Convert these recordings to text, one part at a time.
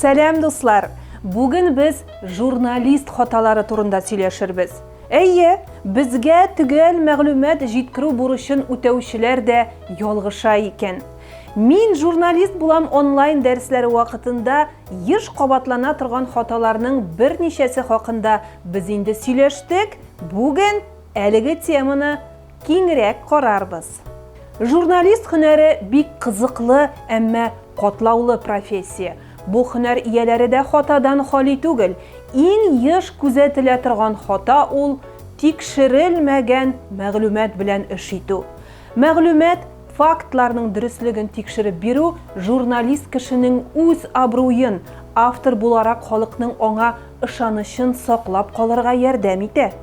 Сәлем дуслар! Бүген біз журналист хаталары турында сөйләшербез. Әйе, безгә төгәл мәгълүмат җиткерү бурычын үтәүчеләр дә ялгыша икән. Мин журналист булам онлайн дәресләре вакытында еш кабатлана торган хаталарның берничәсе хакында без инде сөйләштек. Бүген әлеге теманы киңрәк карарбыз. Журналист һөнәре бик кызыклы, әмма катлаулы профессия. Бу һөнәр ияләре дә хатадан хали түгел. Иң еш күзәтелә торган хата ул тикшерелмәгән мәгълүмат белән эш итү. Мәгълүмат фактларның дөрестлеген тикшереп бирү журналист кешенең үз абруен, автор буларак халыкның аңа ышанычын саклап калырга ярдәм итә.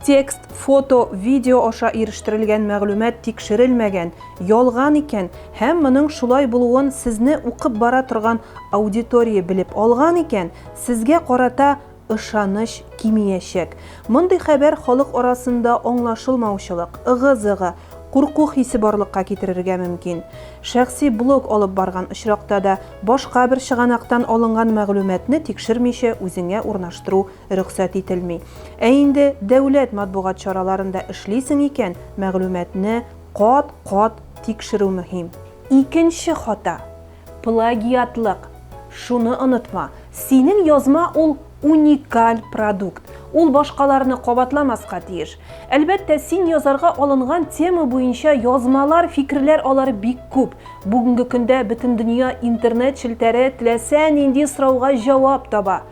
Текст, фото, видео аша ирештирелгән мәгълүмат тикшерелмәгән, ялган икән һәм моның шулай булуын сезне укып бара торган аудитория белеп алган икән, сезгә карата ышаныч кимиячәк. Мондый хәбәр халык арасында аңлашылмаучылык, ыгы-зыгы, курку хисе барлыкка китерергә мөмкин. Шәхси блог алып барган очракта да башка бер чыганактан алынган мәгълүматны тикшермичә үзеңә урнаштыру рөхсәт ителми. Ә инде дәүләт матбугат чараларында эшлисең икән, мәгълүматны кат-кат тикшерү мөһим. Икенче хата – плагиатлык. Шуны онытма, синең язма ул уникаль продукт. Ул башкаларны кабатламаска тиеш. Әлбәттә, син язарга алынган тема буенча язмалар, фикерләр алар бик күп. Бүгенге көндә бөтен дөнья интернет челтәре теләсә нинди сорауга җавап таба.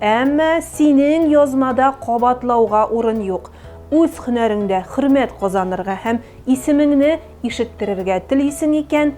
Әмма синең язмада кабатлауга урын юк. Үз һөнәреңдә хөрмәт казанырга һәм исемеңне ишеттерергә телисең икән,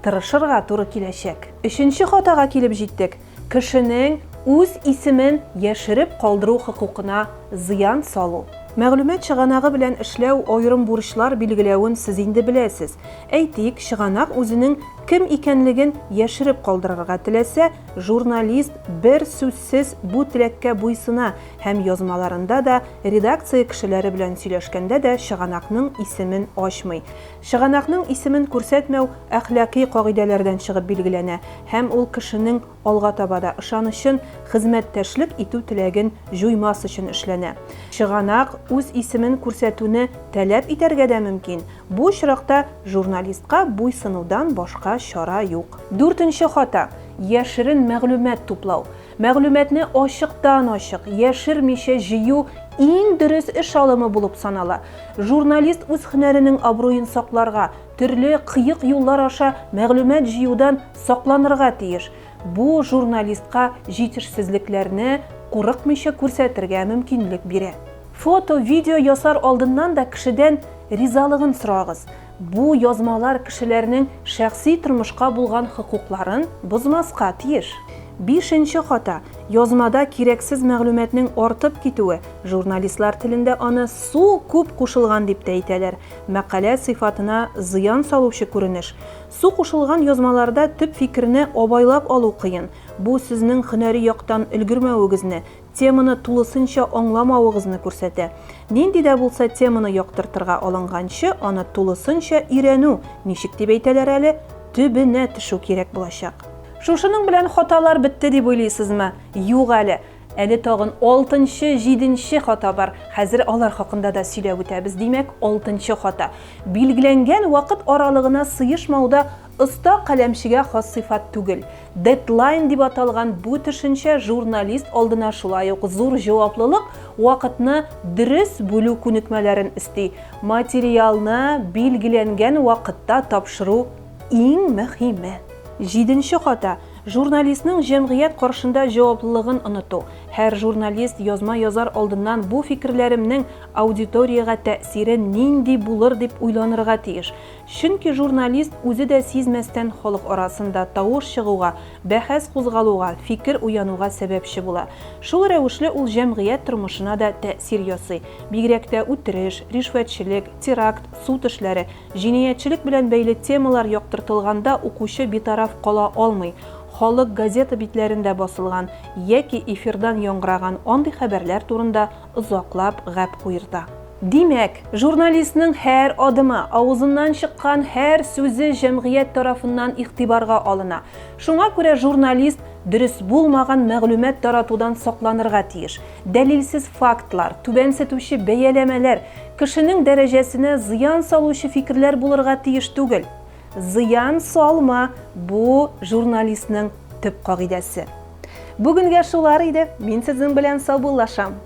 тырышырга туры киләчәк. Өченче хатага килеп җиттек. Кешенең үз исемен яшереп калдыру хокукына зыян салу. Мәгълүмат чыганагы белән эшләү аерым бурычлар билгеләвен сез инде беләсез. Әйтик, чыганак үзенең кем икәнлеген яшереп калдырырга теләсә, журналист бер сүзсез бу теләккә буйсына һәм язмаларында да, редакция кешеләре белән сөйләшкәндә дә чыганакның исемен ачмый. Чыганакның исемен күрсәтмәү әхлакый кагыйдәләрдән чыгып билгеләнә һәм ул кешенең алга табада ышанычын, хезмәттәшлек итү теләген җуймас өчен эшләнә. Чыганак үз исемен күрсәтүне таләп итәргә дә мөмкин. Бу очракта журналистка буйсынудан башка чара юк. Дүртенче хата – яшерен мәгълүмат туплау. Мәгълүматны ачыктан-ачык, яшермичә җыю иң дөрес эш алымы булып санала. Журналист үз һөнәренең абруен сакларга, төрле кыек юллар аша мәгълүмат җыюдан сакланырга тиеш. Бу журналистка җитешсезлекләрне курыкмыйча күрсәтергә мөмкинлек бирә. Фото, видео ясар алдыннан да кешедән ризалыгын сорагыз. Бу язмалар кешеләрнең шәхси тормышка булган хокукларын бозмаска тиеш. Бишенче хата – язмада кирәксез мәгълүматның артып китүе. Журналистлар телендә аны су күп кушылган дип әйтәләр. Мәкалә сыйфатына зыян салучы күренеш. Су кушылган язмаларда төп фикерне абайлап алу кыен. Бу сезнең һөнәри яктан өлгермәвегезне, теманы тулысынча аңламавыгызны күрсәтә. Нинди дә булса теманы яктыртырга алынганчы, аны тулысынча өйрәнү, ничек дип әйтәләр әле, төбенә төшү кирәк булачак. Шушының белән хаталар бетте дип уйлыйсызмы? Юк әле. Әле тагын 6-нчы, 7-нче хата бар. Хәзер алар хакында да сөйләп үтәбез. Димәк, 6-нчы хата. Билгеләнгән вакыт аралыгына сыешмауда оста каләмчегә хас сыйфат түгел. Дедлайн дип аталган бу төшенчә журналист алдына шулай ук зур җаваплылык, вакытны дөрес бүлү күнекмәләрен исти. Материалны билгеләнгән вакытта тапшыру иң мөһиме. 7-нче хата – журналистның җәмгыять каршында җаваплылыгын оныту. Һәр журналист язма язар алдыннан бу фикерләремнең аудиторияга тәэсире нинди булыр дип уйланырга тиеш. Чөнки журналист үзе дә сизмәстән халык арасында тавыш чыгуга, бәхәс кузгалуга, фикер уянуга сәбәпче була. Шул рәвешле ул җәмгыять тормышына да тәэсир ясый. Бигрәк тә үтереш, ришвәтчелек, теракт, суд эшләре, җинаятьчелек белән бәйле темалар яктыртылганда укучы битараф кала алмый. Халык газета битләрендә басылган яки эфирдан яңгыраган андый хәбәрләр турында озаклап гәп куерта. Димәк, журналистның һәр адымы, авызыннан чыккан һәр сүзе җәмгыять тарафыннан игътибарга алына. Шуңа күрә журналист дөрес булмаган мәгълүмат таратудан сакланырга тиеш. Дәлилсез фактлар, түбәнсетүче бәяләмәләр кешенең дәрәҗәсенә зыян салучы фикерләр булырга тиеш түгел. Зыян салма, бу журналистның төп кагыйдәсе. Бүгенгә шулар иде. Мин сезнең белән саубуллашам.